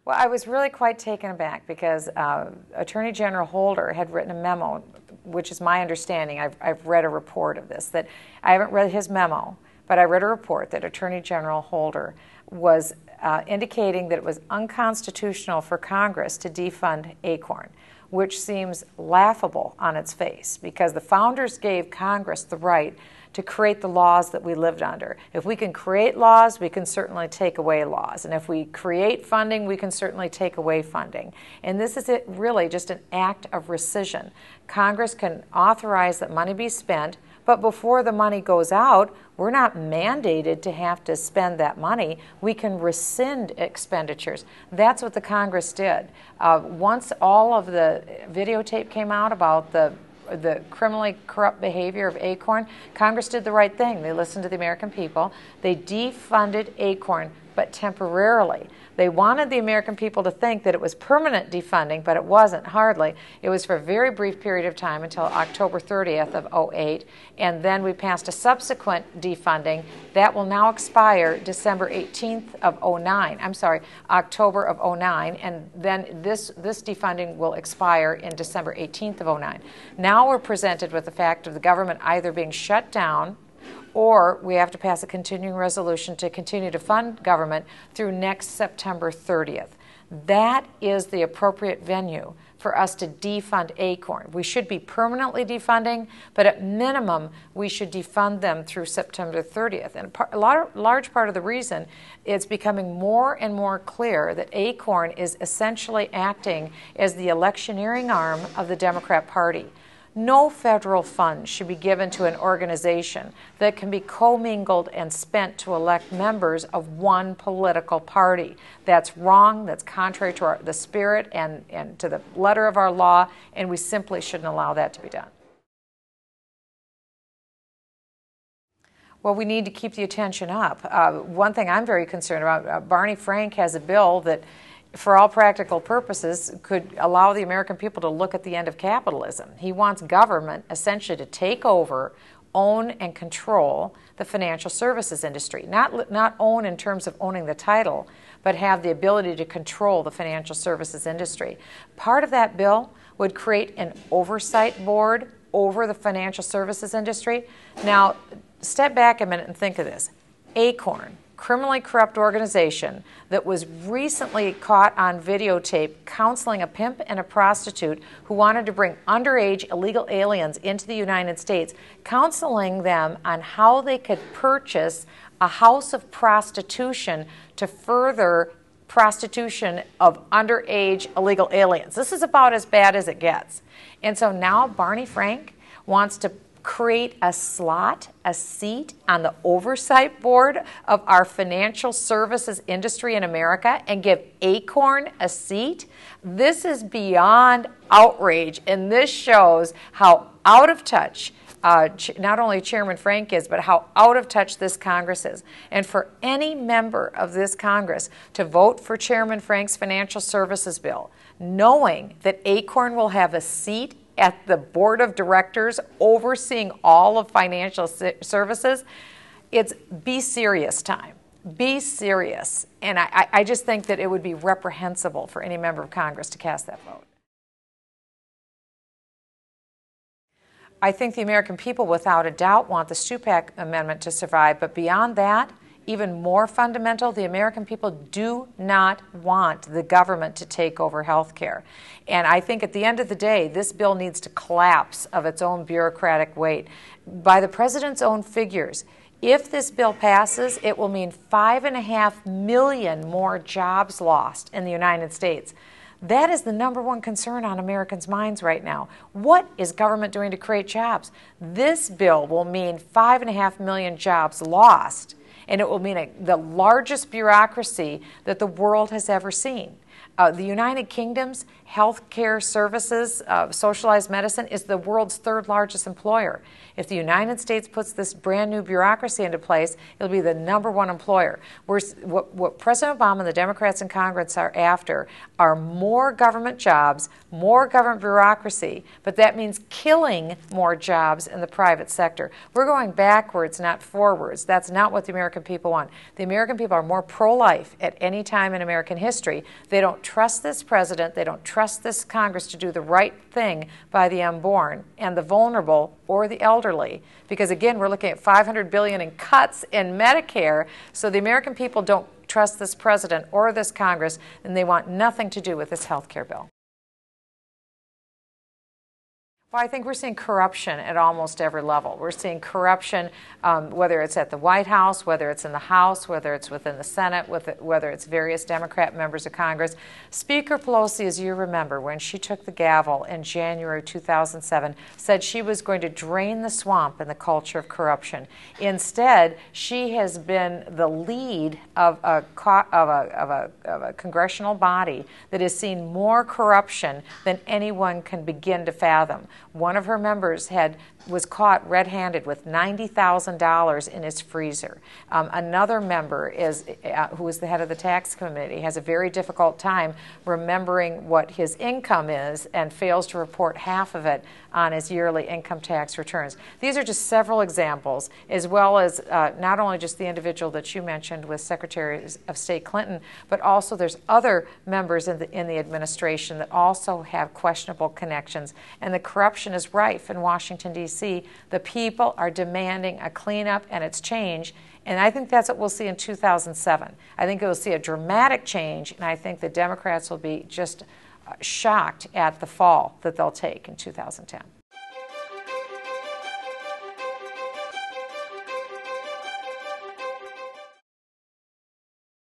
Well, I was really quite taken aback because Attorney General Holder had written a memo, which is my understanding. I've read a report of this, that I haven't read his memo, but I read a report that Attorney General Holder was indicating that it was unconstitutional for Congress to defund ACORN, which seems laughable on its face because the founders gave Congress the right to create the laws that we lived under. If we can create laws, we can certainly take away laws. And if we create funding, we can certainly take away funding. And this is really just an act of rescission. Congress can authorize that money be spent, but before the money goes out, we're not mandated to have to spend that money. We can rescind expenditures. That's what the Congress did. Once all of the videotape came out about the criminally corrupt behavior of ACORN, Congress did the right thing. They listened to the American people. They defunded ACORN, but temporarily. They wanted the American people to think that it was permanent defunding, but it wasn't, hardly. It was for a very brief period of time until October 30th of '08, and then we passed a subsequent defunding that will now expire December 18th of '09. I'm sorry, October of '09, and then this defunding will expire in December 18th of '09. Now we're presented with the fact of the government either being shut down, or we have to pass a continuing resolution to continue to fund government through next September 30th. That is the appropriate venue for us to defund ACORN. We should be permanently defunding, but at minimum, we should defund them through September 30th. And a large part of the reason it's becoming more and more clear that ACORN is essentially acting as the electioneering arm of the Democrat Party. No federal funds should be given to an organization that can be commingled and spent to elect members of one political party. That's wrong, that's contrary to the spirit and to the letter of our law, and we simply shouldn't allow that to be done. Well, we need to keep the attention up. One thing I'm very concerned about, Barney Frank has a bill that for all practical purposes, could allow the American people to look at the end of capitalism. He wants government essentially to take over, own, and control the financial services industry. Not own in terms of owning the title, but have the ability to control the financial services industry. Part of that bill would create an oversight board over the financial services industry. Now, step back a minute and think of this. ACORN, criminally corrupt organization that was recently caught on videotape counseling a pimp and a prostitute who wanted to bring underage illegal aliens into the United States, counseling them on how they could purchase a house of prostitution to further prostitution of underage illegal aliens. This is about as bad as it gets. And so now Barney Frank wants to create a seat on the oversight board of our financial services industry in America and give ACORN a seat. This is beyond outrage, and this shows how out of touch not only Chairman Frank is, but how out of touch this Congress is. And for any member of this Congress to vote for Chairman Frank's financial services bill, knowing that ACORN will have a seat at the board of directors overseeing all of financial services, it's be serious time. Be serious. And I just think that it would be reprehensible for any member of Congress to cast that vote. I think the American people, without a doubt, want the Stupak Amendment to survive, but beyond that, even more fundamental, the American people do not want the government to take over health care. And I think at the end of the day, this bill needs to collapse of its own bureaucratic weight. By the president's own figures, if this bill passes, it will mean 5.5 million more jobs lost in the United States. That is the number one concern on Americans' minds right now. What is government doing to create jobs? This bill will mean 5.5 million jobs lost, and it will mean the largest bureaucracy that the world has ever seen. The United Kingdom's healthcare services, socialized medicine, is the world's third largest employer. If the United States puts this brand new bureaucracy into place, it'll be the #1 employer. What President Obama and the Democrats in Congress are after are more government jobs, more government bureaucracy, but that means killing more jobs in the private sector. We're going backwards, not forwards. That's not what the American people want. The American people are more pro-life at any time in American history. They don't trust this president. They don't trust this Congress to do the right thing by the unborn and the vulnerable or the elderly. Because again, we're looking at $500 billion in cuts in Medicare. So the American people don't trust this president or this Congress, and they want nothing to do with this health care bill. Well, I think we're seeing corruption at almost every level. We're seeing corruption, whether it's at the White House, whether it's in the House, whether it's within the Senate, whether it's various Democrat members of Congress. Speaker Pelosi, as you remember, when she took the gavel in January 2007, said she was going to drain the swamp in the culture of corruption. Instead, she has been the lead of a congressional body that has seen more corruption than anyone can begin to fathom. One of her members was caught red-handed with $90,000 in his freezer. Another member who is the head of the tax committee has a very difficult time remembering what his income is and fails to report half of it on his yearly income tax returns. These are just several examples, as well as not only just the individual that you mentioned with Secretary of State Clinton, but also there's other members in the administration that also have questionable connections, and the corruption is rife in Washington, D.C. The people are demanding a cleanup and its change, and I think that's what we'll see in 2007. I think we'll see a dramatic change, and I think the Democrats will be just shocked at the fall that they'll take in 2010.